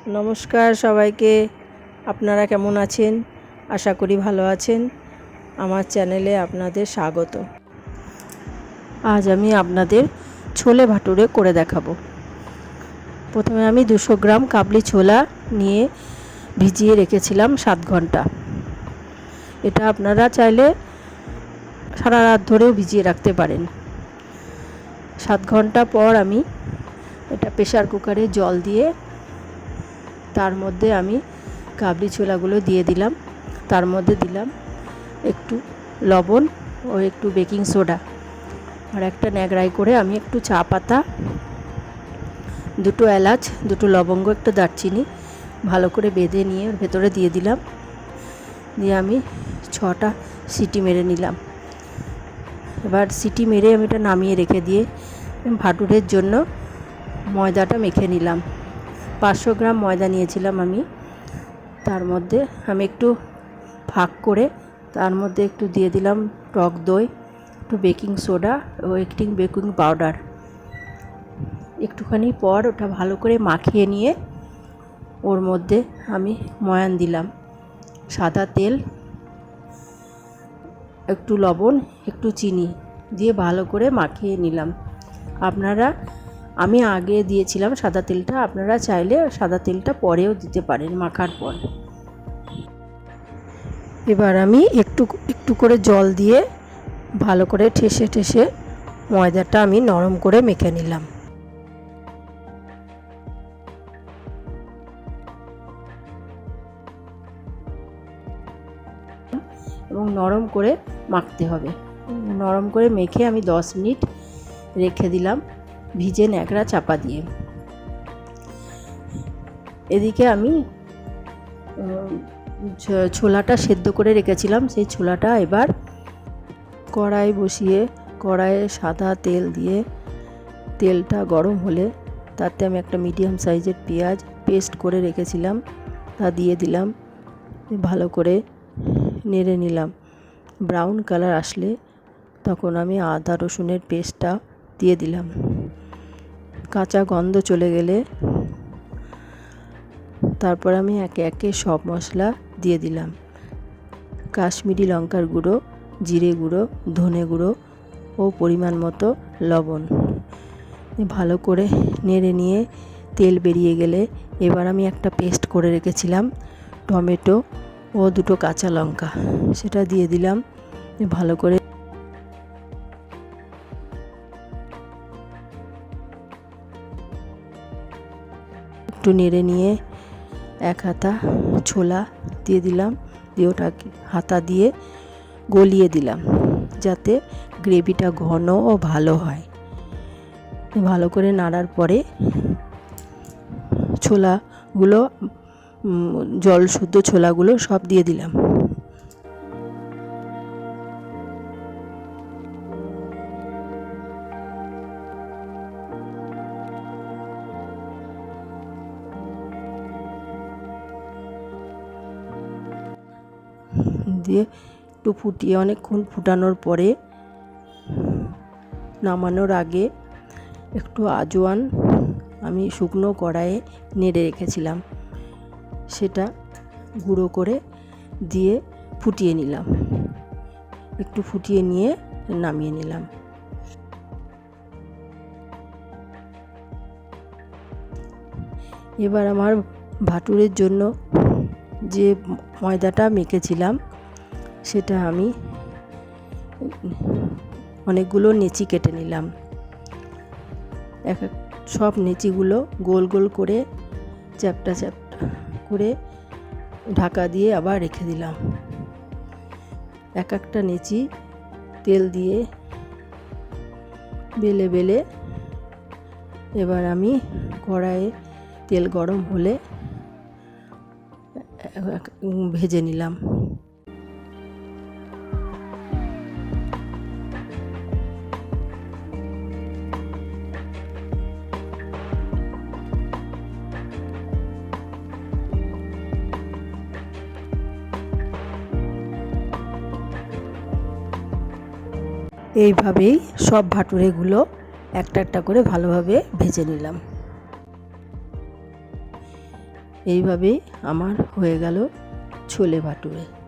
নমস্কার সবাইকে। আপনারা কেমন আছেন? আশা করি ভালো আছেন। আমার চ্যানেলে আপনাদের স্বাগত। আজ আমি আপনাদের ছোলে ভাটুরে করে দেখাবো। প্রথমে আমি 200 গ্রাম কাবলি ছোলা নিয়ে ভিজিয়ে রেখেছিলাম 7 ঘন্টা। এটা আপনারা চাইলে সারা রাত ধরেও ভিজিয়ে রাখতে পারেন। 7 ঘন্টা পর আমি এটা প্রেসার কুকারে জল দিয়ে তার মধ্যে আমি কাবলি ছোলাগুলো দিয়ে দিলাম। তার মধ্যে দিলাম একটু লবণ ও একটু বেকিং সোডা, আর একটা ন্যাকড়াই করে আমি একটু চা পাতা, 2 এলাচ, 2 লবঙ্গ, একটা দারচিনি ভালো করে বেঁধে নিয়ে ওর ভেতরে দিয়ে দিলাম। দিয়ে আমি 6টা সিটি মেরে নিলাম। এবার সিটি মেরে আমি এটা নামিয়ে রেখে দিয়ে ভাটুরের জন্য ময়দাটা মেখে নিলাম। 500 গ্রাম ময়দা নিয়েছিলাম আমি। তার মধ্যে আমি একটু ভাগ করে তার মধ্যে একটু দিয়ে দিলাম টক দই, একটু বেকিং সোডা ও একটু বেকিং পাউডার। একটুখানি পর ওটা ভালো করে মাখিয়ে নিয়ে ওর মধ্যে আমি ময়ান দিলাম, সাদা তেল, একটু লবণ, একটু চিনি দিয়ে ভালো করে মাখিয়ে নিলাম। আমি আগে দিয়েছিলাম সাদা তেলটা, আপনারা চাইলে সাদা তেলটা পরেও দিতে পারেন মাখার পর। এবার আমি একটু করে জল দিয়ে ভালো করে ঠেসে ঠেসে ময়দাটা আমি নরম করে মেখে নিলাম। এবং নরম করে মাখতে হবে। নরম করে মেখে আমি 10 মিনিট রেখে দিলাম ভিজে ন্যাকড়া চাপা দিয়ে। এদিকে আমি ছোলাটা সেদ্ধ করে রেখেছিলাম, সেই ছোলাটা এবার কড়াই বসিয়ে কড়াইয়ে সাদা তেল দিয়ে তেলটা গরম হলে তাতে আমি একটা মিডিয়াম সাইজের পেঁয়াজ পেস্ট করে রেখেছিলাম তা দিয়ে দিলাম। ভালো করে নেড়ে নিলাম। ব্রাউন কালার আসলে তখন আমি আদা রসুনের পেস্টটা দিয়ে দিলাম। কাঁচা গন্ধ চলে গেলে তারপর আমি একে একে সব মশলা দিয়ে দিলাম। কাশ্মীরি লঙ্কার গুঁড়ো, জিরে গুঁড়ো, ধনে গুঁড়ো ও পরিমাণ মতো লবণ। ভালো করে নেড়ে নিয়ে তেল বেরিয়ে গেলে এবার আমি একটা পেস্ট করে রেখেছিলাম টমেটো ও 2 কাঁচা লঙ্কা, সেটা দিয়ে দিলাম। ভালো করে একটু নেড়ে নিয়ে এক হাতা ছোলা দিয়ে দিলাম, দিয়ে ওটাকে হাতা দিয়ে গলিয়ে দিলাম যাতে গ্রেভিটা ঘন ও ভালো হয়। ভালো করে নাড়ার পরে ছোলাগুলো, জল শুদ্ধ ছোলাগুলো সব দিয়ে দিলাম। দিয়ে একটু ফুটিয়ে অনেকক্ষণ ফুটানোর পরে নামানোর আগে একটু আজওয়ান আমি শুকনো কড়াইয়ে নেড়ে রেখেছিলাম, সেটা গুঁড়ো করে দিয়ে ফুটিয়ে নিলাম। একটু ফুটিয়ে নিয়ে নামিয়ে নিলাম। এবার আমার ভাটুরের জন্য যে ময়দাটা মেখেছিলাম সেটা আমি অনেকগুলো নেচি কেটে নিলাম। সব নেচিগুলো গোল গোল করে চ্যাপটা চ্যাপটা করে ঢাকা দিয়ে আবার রেখে দিলাম। একটা নেচি তেল দিয়ে বেলে বেলে এবার আমি কড়াইয়ে তেল গরম হলে ভেজে নিলাম। এইভাবেই সব ভাটুরেগুলো একটা একটা করে ভালোভাবে ভেজে নিলাম। এইভাবেই আমার হয়ে গেল ছোলে ভাটুরে।